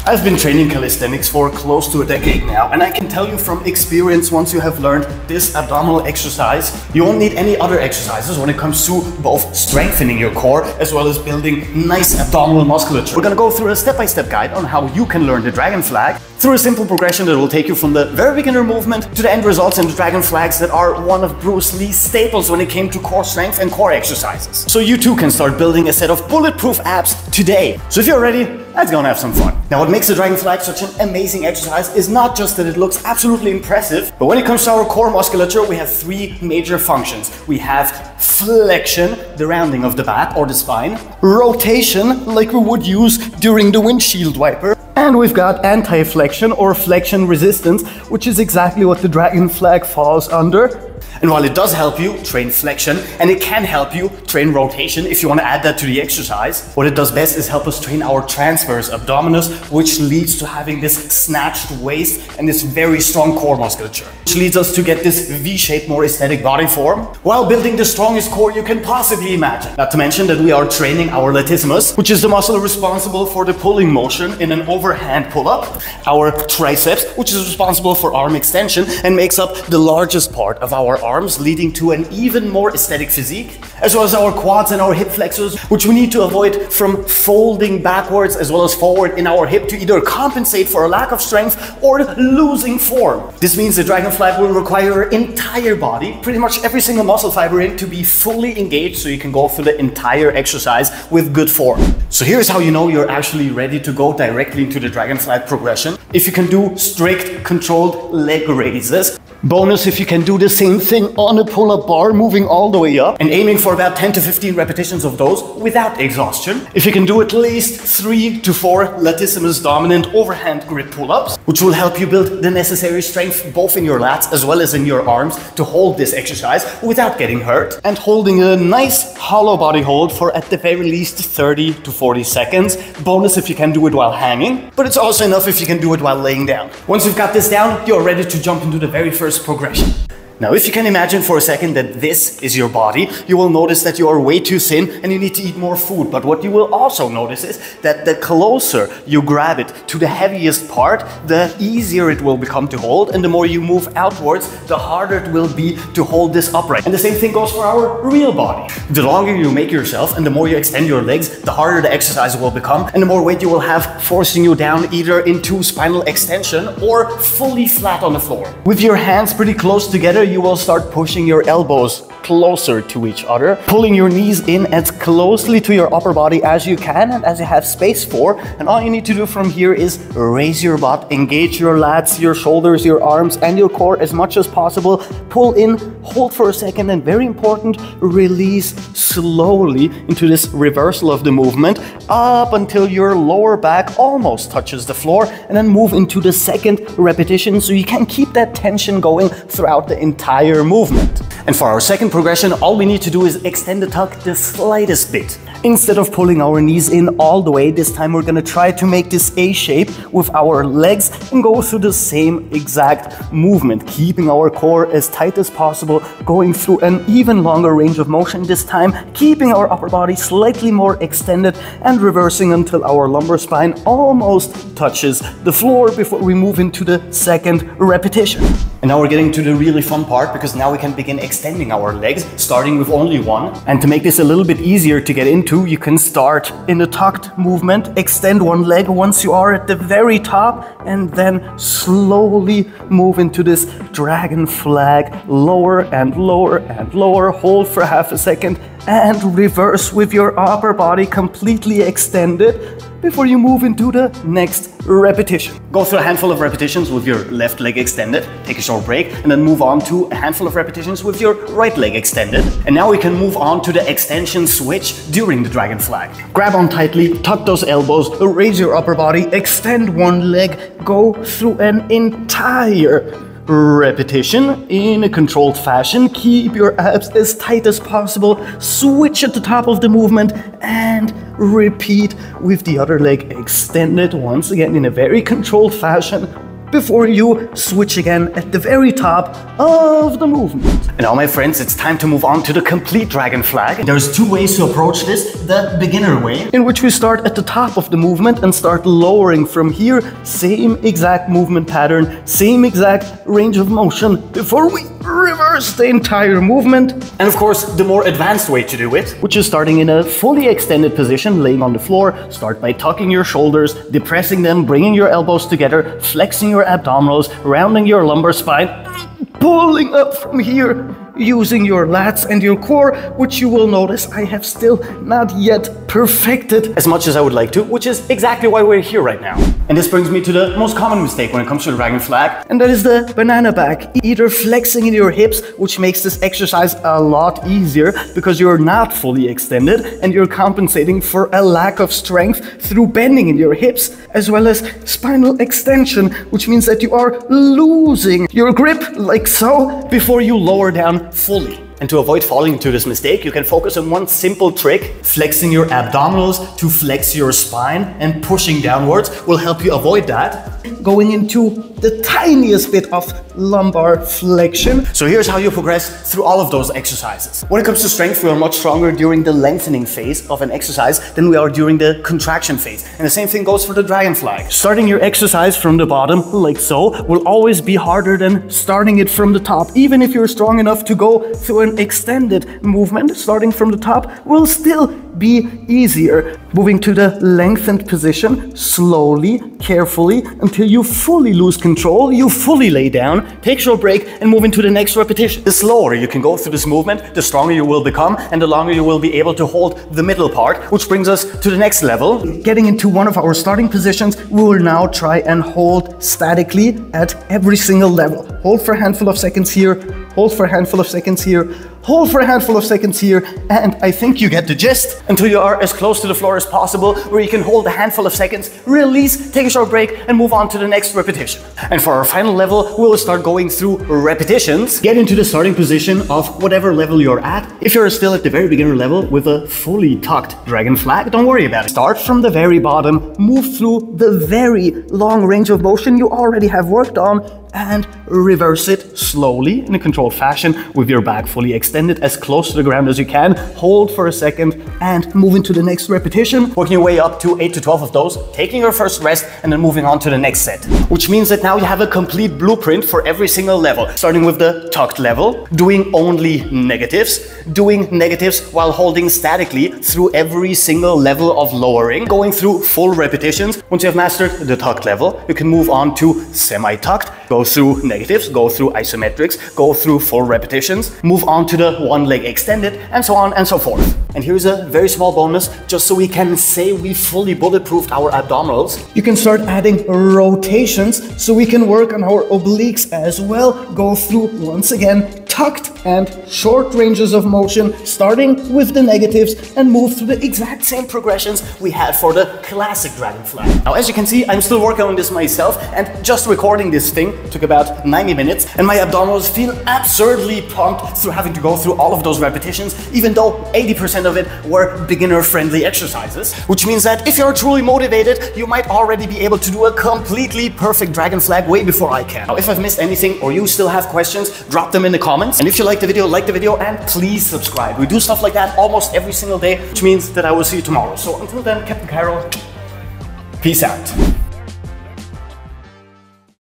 I've been training calisthenics for close to a decade now, and I can tell you from experience, once you have learned this abdominal exercise, you won't need any other exercises when it comes to both strengthening your core as well as building nice abdominal musculature. We're gonna go through a step-by-step guide on how you can learn the dragon flag through a simple progression that will take you from the very beginner movement to the end results in the dragon flags that are one of Bruce Lee's staples when it came to core strength and core exercises. So you too can start building a set of bulletproof abs today. So if you're ready, let's go and have some fun. Now, what makes the dragon flag such an amazing exercise is not just that it looks absolutely impressive, but when it comes to our core musculature, we have three major functions. We have flexion, the rounding of the back or the spine, rotation, like we would use during the windshield wiper, and we've got anti-flexion or flexion resistance, which is exactly what the dragon flag falls under. And while it does help you train flexion, and it can help you train rotation if you want to add that to the exercise, what it does best is help us train our transverse abdominis, which leads to having this snatched waist and this very strong core musculature, which leads us to get this V-shaped, more aesthetic body form, while building the strongest core you can possibly imagine. Not to mention that we are training our latissimus, which is the muscle responsible for the pulling motion in an overhand pull-up, our triceps, which is responsible for arm extension and makes up the largest part of our arms, leading to an even more aesthetic physique, as well as our quads and our hip flexors, which we need to avoid from folding backwards as well as forward in our hip to either compensate for a lack of strength or losing form. This means the dragon flag will require your entire body, pretty much every single muscle fiber in, to be fully engaged so you can go through the entire exercise with good form. So here's how you know you're actually ready to go directly into the dragon flag progression. If you can do strict controlled leg raises. Bonus if you can do the same thing on a pull-up bar, moving all the way up and aiming for about 10 to 15 repetitions of those without exhaustion. If you can do at least 3 to 4 latissimus dominant overhand grip pull-ups, which will help you build the necessary strength both in your lats as well as in your arms to hold this exercise without getting hurt, and holding a nice hollow body hold for at the very least 30 to 40 seconds. Bonus if you can do it while hanging, but it's also enough if you can do it while laying down. Once you've got this down, you're ready to jump into the very first progression. Now, if you can imagine for a second that this is your body, you will notice that you are way too thin and you need to eat more food. But what you will also notice is that the closer you grab it to the heaviest part, the easier it will become to hold. And the more you move outwards, the harder it will be to hold this upright. And the same thing goes for our real body. The longer you make yourself and the more you extend your legs, the harder the exercise will become and the more weight you will have, forcing you down either into spinal extension or fully flat on the floor. With your hands pretty close together, you will start pushing your elbows closer to each other, pulling your knees in as closely to your upper body as you can and as you have space for. And all you need to do from here is raise your butt, engage your lats, your shoulders, your arms, and your core as much as possible. Pull in, hold for a second, and very important, release slowly into this reversal of the movement up until your lower back almost touches the floor, and then move into the second repetition so you can keep that tension going throughout the entire movement. And for our second progression, all we need to do is extend the tuck the slightest bit. Instead of pulling our knees in all the way, this time we're gonna try to make this A shape with our legs and go through the same exact movement, keeping our core as tight as possible, going through an even longer range of motion this time, keeping our upper body slightly more extended and reversing until our lumbar spine almost touches the floor before we move into the second repetition. And now we're getting to the really fun part, because now we can begin extending our legs, starting with only one. And to make this a little bit easier to get into, you can start in the tucked movement, extend one leg once you are at the very top, and then slowly move into this dragon flag, lower and lower and lower, hold for half a second, and reverse with your upper body completely extended before you move into the next repetition. Go through a handful of repetitions with your left leg extended, take a short break, and then move on to a handful of repetitions with your right leg extended. And now we can move on to the extension switch during the dragon flag. Grab on tightly, tuck those elbows, raise your upper body, extend one leg, go through an entire repetition in a controlled fashion. Keep your abs as tight as possible, switch at the top of the movement, and repeat with the other leg extended once again in a very controlled fashion. before you switch again at the very top of the movement. And now, my friends, it's time to move on to the complete dragon flag. There's two ways to approach this. The beginner way, in which we start at the top of the movement and start lowering from here. Same exact movement pattern, same exact range of motion before we reverse the entire movement. And of course, the more advanced way to do it, which is starting in a fully extended position, laying on the floor. Start by tucking your shoulders, depressing them, bringing your elbows together, flexing your abdominals, rounding your lumbar spine, pulling up from here, using your lats and your core, which you will notice I have still not yet perfected as much as I would like to, which is exactly why we're here right now. And this brings me to the most common mistake when it comes to the dragon flag, and that is the banana back. Either flexing in your hips, which makes this exercise a lot easier because you're not fully extended and you're compensating for a lack of strength through bending in your hips, as well as spinal extension, which means that you are losing your grip like so before you lower down fully. And to avoid falling into this mistake, you can focus on one simple trick. Flexing your abdominals to flex your spine and pushing downwards will help you avoid that. Going into the tiniest bit of lumbar flexion. So here's how you progress through all of those exercises. When it comes to strength, we are much stronger during the lengthening phase of an exercise than we are during the contraction phase. And the same thing goes for the dragon flag. Starting your exercise from the bottom, like so, will always be harder than starting it from the top. Even if you're strong enough to go through an extended movement, starting from the top will still be easier. Moving to the lengthened position, slowly, carefully, until you fully lose control, you fully lay down, take a short break, and move into the next repetition. The slower you can go through this movement, the stronger you will become, and the longer you will be able to hold the middle part, which brings us to the next level. Getting into one of our starting positions, we will now try and hold statically at every single level. Hold for a handful of seconds here, hold for a handful of seconds here, hold for a handful of seconds here, and I think you get the gist, until you are as close to the floor as possible, where you can hold a handful of seconds, release, take a short break, and move on to the next repetition. And for our final level, we'll start going through repetitions. Get into the starting position of whatever level you're at. If you're still at the very beginner level with a fully tucked dragon flag, don't worry about it. Start from the very bottom, move through the very long range of motion you already have worked on, and reverse it slowly in a controlled fashion with your back fully extended as close to the ground as you can. Hold for a second and move into the next repetition, working your way up to 8 to 12 of those, taking your first rest and then moving on to the next set. Which means that now you have a complete blueprint for every single level, starting with the tucked level, doing only negatives, doing negatives while holding statically through every single level of lowering, going through full repetitions. Once you have mastered the tucked level, you can move on to semi-tucked, go through negatives, go through isometrics, go through full repetitions, move on to the one leg extended, and so on and so forth. And here's a very small bonus, just so we can say we fully bulletproofed our abdominals. You can start adding rotations, so we can work on our obliques as well. Go through, once again, tucked and short ranges of motion, starting with the negatives and move through the exact same progressions we had for the classic dragon flag. Now, as you can see, I'm still working on this myself, and just recording this thing took about 90 minutes, and my abdominals feel absurdly pumped through having to go through all of those repetitions, even though 80% of it were beginner-friendly exercises. Which means that if you're truly motivated, you might already be able to do a completely perfect dragon flag way before I can. Now, if I've missed anything or you still have questions, drop them in the comments. And if you like the video, and please subscribe. We do stuff like that almost every single day, which means that I will see you tomorrow. So until then, Captain Cairo, peace out.